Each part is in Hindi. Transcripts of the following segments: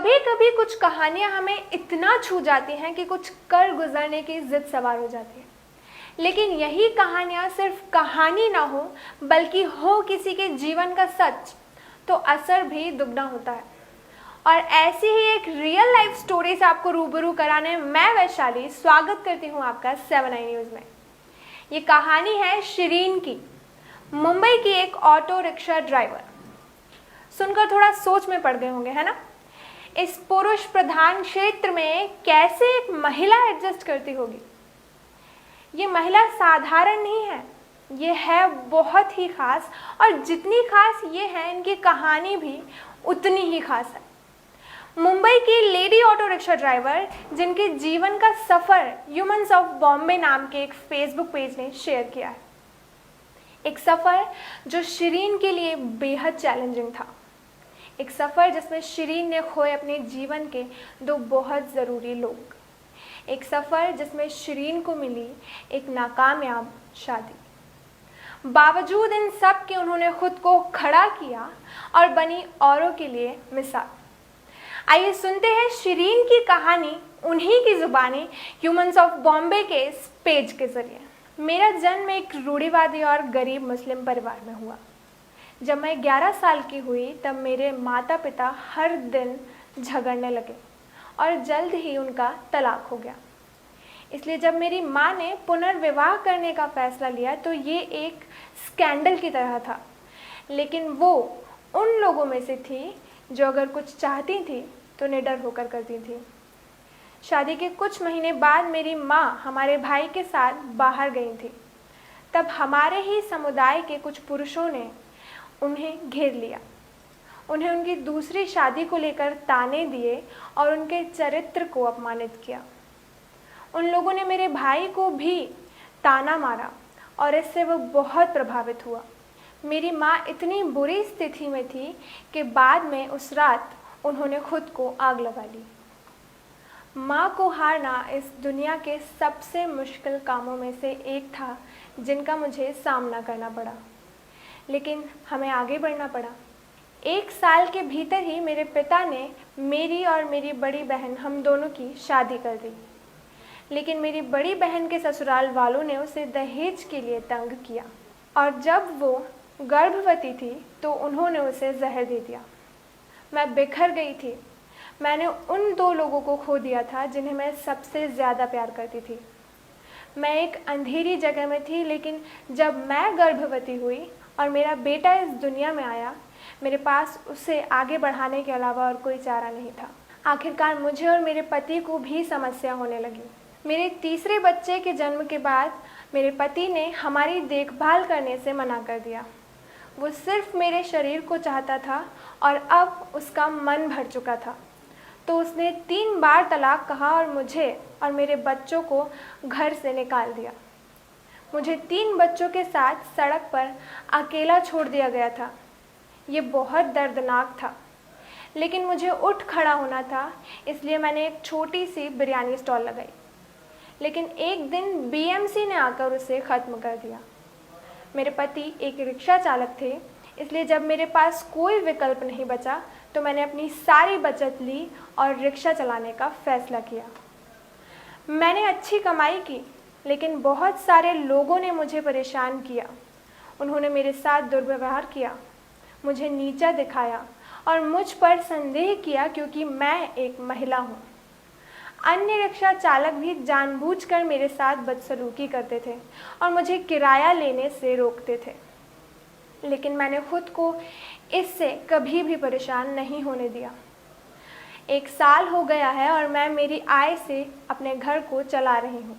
कभी कभी कुछ कहानियां हमें इतना छू जाती हैं कि कुछ कर गुजरने की जिद सवार हो जाती है। लेकिन यही कहानियां सिर्फ कहानी ना हो बल्कि हो किसी के जीवन का सच, तो असर भी दुगना होता है। और ऐसी ही एक रियल लाइफ स्टोरी से आपको रूबरू कराने मैं वैशाली स्वागत करती हूँ आपका 7 आई न्यूज़ में। ये कहानी है शिरीन की, मुंबई की एक ऑटो रिक्शा ड्राइवर। सुनकर थोड़ा सोच में पड़ गए होंगे, है ना? इस पुरुष प्रधान क्षेत्र में कैसे एक महिला एडजस्ट करती होगी। ये महिला साधारण नहीं है, ये है बहुत ही खास, और जितनी खास ये है इनकी कहानी भी उतनी ही खास है। मुंबई की लेडी ऑटो रिक्शा ड्राइवर जिनके जीवन का सफ़र ह्यूमंस ऑफ बॉम्बे नाम के एक फेसबुक पेज ने शेयर किया है। एक सफ़र जो शिरीन के लिए बेहद चैलेंजिंग था। एक सफ़र जिसमें शिरीन ने खोए अपने जीवन के 2 बहुत ज़रूरी लोग। एक सफ़र जिसमें शिरीन को मिली एक नाकामयाब शादी। बावजूद इन सब के उन्होंने खुद को खड़ा किया और बनी औरों के लिए मिसाल। आइए सुनते हैं शिरीन की कहानी उन्हीं की ज़ुबानी ह्यूमंस ऑफ बॉम्बे के इस पेज के ज़रिए। मेरा जन्म एक रूढ़िवादी और गरीब मुस्लिम परिवार में हुआ। जब मैं 11 साल की हुई तब मेरे माता पिता हर दिन झगड़ने लगे और जल्द ही उनका तलाक हो गया। इसलिए जब मेरी माँ ने पुनर्विवाह करने का फैसला लिया तो ये एक स्कैंडल की तरह था। लेकिन वो उन लोगों में से थी जो अगर कुछ चाहती थी तो निडर होकर करती थी। शादी के कुछ महीने बाद मेरी माँ हमारे भाई के साथ बाहर गई थी। तब हमारे ही समुदाय के कुछ पुरुषों ने उन्हें घेर लिया। उन्हें उनकी दूसरी शादी को लेकर ताने दिए और उनके चरित्र को अपमानित किया। उन लोगों ने मेरे भाई को भी ताना मारा और इससे वो बहुत प्रभावित हुआ। मेरी माँ इतनी बुरी स्थिति में थी कि बाद में उस रात उन्होंने खुद को आग लगा ली। माँ को हारना इस दुनिया के सबसे मुश्किल कामों में से एक था जिनका मुझे सामना करना पड़ा, लेकिन हमें आगे बढ़ना पड़ा। 1 साल के भीतर ही मेरे पिता ने मेरी और मेरी बड़ी बहन हम दोनों की शादी कर दी। लेकिन मेरी बड़ी बहन के ससुराल वालों ने उसे दहेज के लिए तंग किया और जब वो गर्भवती थी तो उन्होंने उसे जहर दे दिया। मैं बिखर गई थी। मैंने उन 2 लोगों को खो दिया था जिन्हें मैं सबसे ज़्यादा प्यार करती थी। मैं एक अंधेरी जगह में थी, लेकिन जब मैं गर्भवती हुई और मेरा बेटा इस दुनिया में आया, मेरे पास उसे आगे बढ़ाने के अलावा और कोई चारा नहीं था। आखिरकार मुझे और मेरे पति को भी समस्या होने लगी। मेरे तीसरे बच्चे के जन्म के बाद मेरे पति ने हमारी देखभाल करने से मना कर दिया। वो सिर्फ मेरे शरीर को चाहता था और अब उसका मन भर चुका था, तो उसने 3 बार तलाक कहा और मुझे और मेरे बच्चों को घर से निकाल दिया। मुझे 3 बच्चों के साथ सड़क पर अकेला छोड़ दिया गया था। ये बहुत दर्दनाक था, लेकिन मुझे उठ खड़ा होना था, इसलिए मैंने एक छोटी सी बिरयानी स्टॉल लगाई। लेकिन एक दिन बीएमसी ने आकर उसे ख़त्म कर दिया। मेरे पति एक रिक्शा चालक थे, इसलिए जब मेरे पास कोई विकल्प नहीं बचा तो मैंने अपनी सारी बचत ली और रिक्शा चलाने का फ़ैसला किया। मैंने अच्छी कमाई की, लेकिन बहुत सारे लोगों ने मुझे परेशान किया। उन्होंने मेरे साथ दुर्व्यवहार किया, मुझे नीचा दिखाया और मुझ पर संदेह किया क्योंकि मैं एक महिला हूँ। अन्य रिक्शा चालक भी जानबूझकर मेरे साथ बदसलूकी करते थे और मुझे किराया लेने से रोकते थे, लेकिन मैंने खुद को इससे कभी भी परेशान नहीं होने दिया। 1 साल हो गया है और मैं मेरी आय से अपने घर को चला रही हूँ।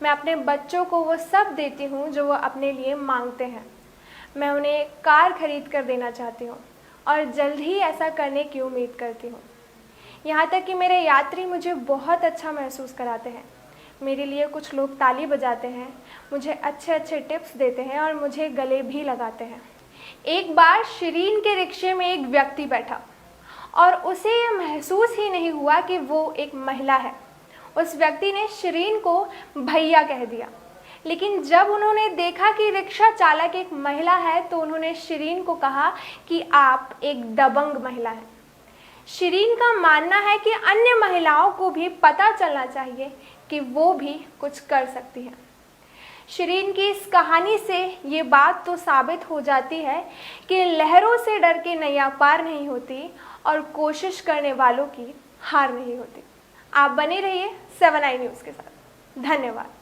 मैं अपने बच्चों को वो सब देती हूँ जो वो अपने लिए मांगते हैं। मैं उन्हें एक कार खरीद कर देना चाहती हूँ और जल्द ही ऐसा करने की उम्मीद करती हूँ। यहाँ तक कि मेरे यात्री मुझे बहुत अच्छा महसूस कराते हैं। मेरे लिए कुछ लोग ताली बजाते हैं, मुझे अच्छे अच्छे टिप्स देते हैं और मुझे गले भी लगाते हैं। एक बार शिरीन के रिक्शे में एक व्यक्ति बैठा और उसे यह महसूस ही नहीं हुआ कि वो एक महिला है। उस व्यक्ति ने शिरीन को भैया कह दिया, लेकिन जब उन्होंने देखा कि रिक्शा चालक एक महिला है तो उन्होंने शिरीन को कहा कि आप एक दबंग महिला हैं। शिरीन का मानना है कि अन्य महिलाओं को भी पता चलना चाहिए कि वो भी कुछ कर सकती है। शिरीन की इस कहानी से ये बात तो साबित हो जाती है कि लहरों से डर के नैया पार नहीं होती और कोशिश करने वालों की हार नहीं होती। आप बने रहिए 7i न्यूज़ के साथ। धन्यवाद।